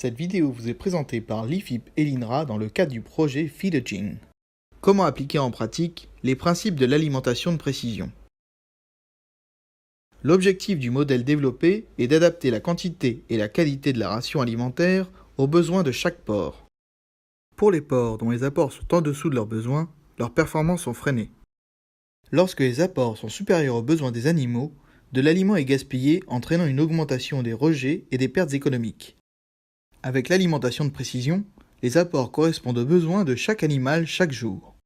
Cette vidéo vous est présentée par l'IFIP et l'INRA dans le cadre du projet Feedaging. Comment appliquer en pratique les principes de l'alimentation de précision? L'objectif du modèle développé est d'adapter la quantité et la qualité de la ration alimentaire aux besoins de chaque porc. Pour les porcs dont les apports sont en dessous de leurs besoins, leurs performances sont freinées. Lorsque les apports sont supérieurs aux besoins des animaux, de l'aliment est gaspillé, entraînant une augmentation des rejets et des pertes économiques. Avec l'alimentation de précision, les apports correspondent aux besoins de chaque animal chaque jour.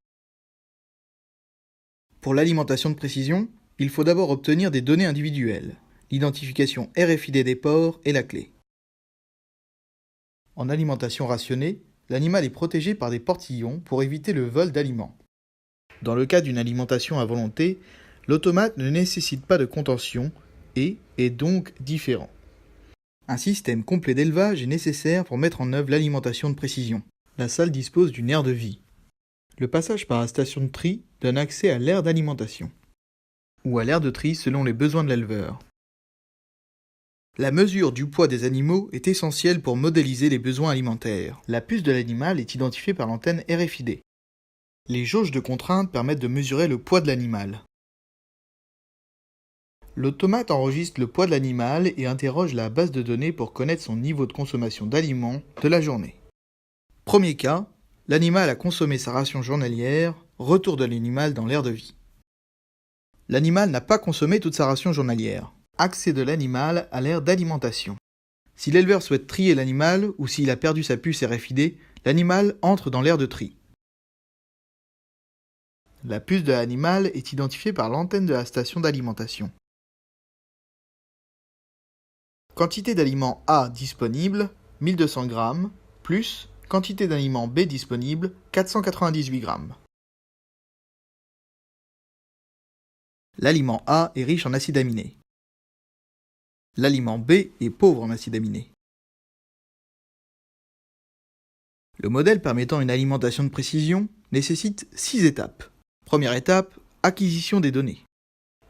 Pour l'alimentation de précision, il faut d'abord obtenir des données individuelles. L'identification RFID des porcs est la clé. En alimentation rationnée, l'animal est protégé par des portillons pour éviter le vol d'aliments. Dans le cas d'une alimentation à volonté, l'automate ne nécessite pas de contention et est donc différent. Un système complet d'élevage est nécessaire pour mettre en œuvre l'alimentation de précision. La salle dispose d'une aire de vie. Le passage par la station de tri donne accès à l'aire d'alimentation, ou à l'aire de tri selon les besoins de l'éleveur. La mesure du poids des animaux est essentielle pour modéliser les besoins alimentaires. La puce de l'animal est identifiée par l'antenne RFID. Les jauges de contrainte permettent de mesurer le poids de l'animal. L'automate enregistre le poids de l'animal et interroge la base de données pour connaître son niveau de consommation d'aliments de la journée. Premier cas, l'animal a consommé sa ration journalière, retour de l'animal dans l'aire de vie. L'animal n'a pas consommé toute sa ration journalière. Accès de l'animal à l'aire d'alimentation. Si l'éleveur souhaite trier l'animal ou s'il a perdu sa puce RFID, l'animal entre dans l'aire de tri. La puce de l'animal est identifiée par l'antenne de la station d'alimentation. Quantité d'aliments A disponible, 1200 g, plus quantité d'aliments B disponible, 498 g. L'aliment A est riche en acides aminés. L'aliment B est pauvre en acides aminés. Le modèle permettant une alimentation de précision nécessite 6 étapes. Première étape, acquisition des données.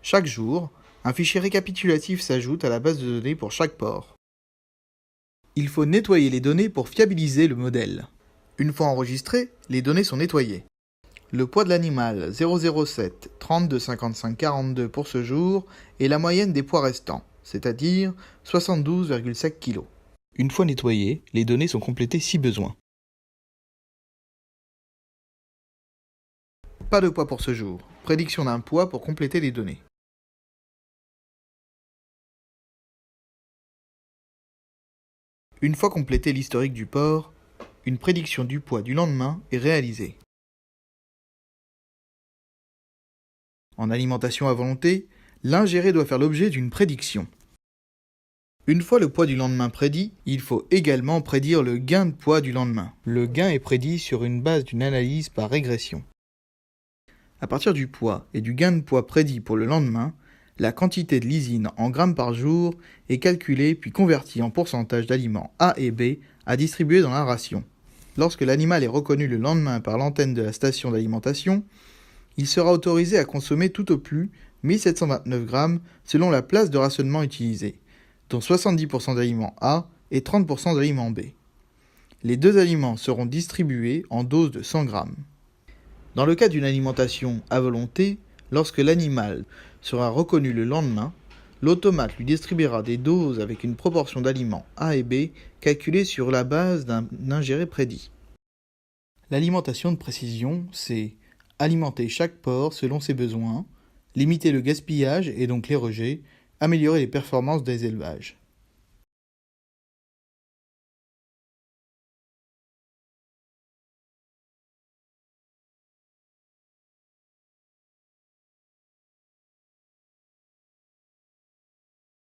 Chaque jour, un fichier récapitulatif s'ajoute à la base de données pour chaque porc. Il faut nettoyer les données pour fiabiliser le modèle. Une fois enregistrées, les données sont nettoyées. Le poids de l'animal 007 32 55 42 pour ce jour est la moyenne des poids restants, c'est-à-dire 72,7 kg. Une fois nettoyées, les données sont complétées si besoin. Pas de poids pour ce jour. Prédiction d'un poids pour compléter les données. Une fois complété l'historique du porc, une prédiction du poids du lendemain est réalisée. En alimentation à volonté, l'ingéré doit faire l'objet d'une prédiction. Une fois le poids du lendemain prédit, il faut également prédire le gain de poids du lendemain. Le gain est prédit sur une base d'une analyse par régression. À partir du poids et du gain de poids prédit pour le lendemain, la quantité de lysine en grammes par jour est calculée puis convertie en pourcentage d'aliments A et B à distribuer dans la ration. Lorsque l'animal est reconnu le lendemain par l'antenne de la station d'alimentation, il sera autorisé à consommer tout au plus 1729 grammes selon la place de rationnement utilisée, dont 70% d'aliments A et 30% d'aliments B. Les deux aliments seront distribués en doses de 100 grammes. Dans le cas d'une alimentation à volonté, lorsque l'animal sera reconnu le lendemain, l'automate lui distribuera des doses avec une proportion d'aliments A et B calculée sur la base d'un ingéré prédit. L'alimentation de précision, c'est alimenter chaque porc selon ses besoins, limiter le gaspillage et donc les rejets, améliorer les performances des élevages.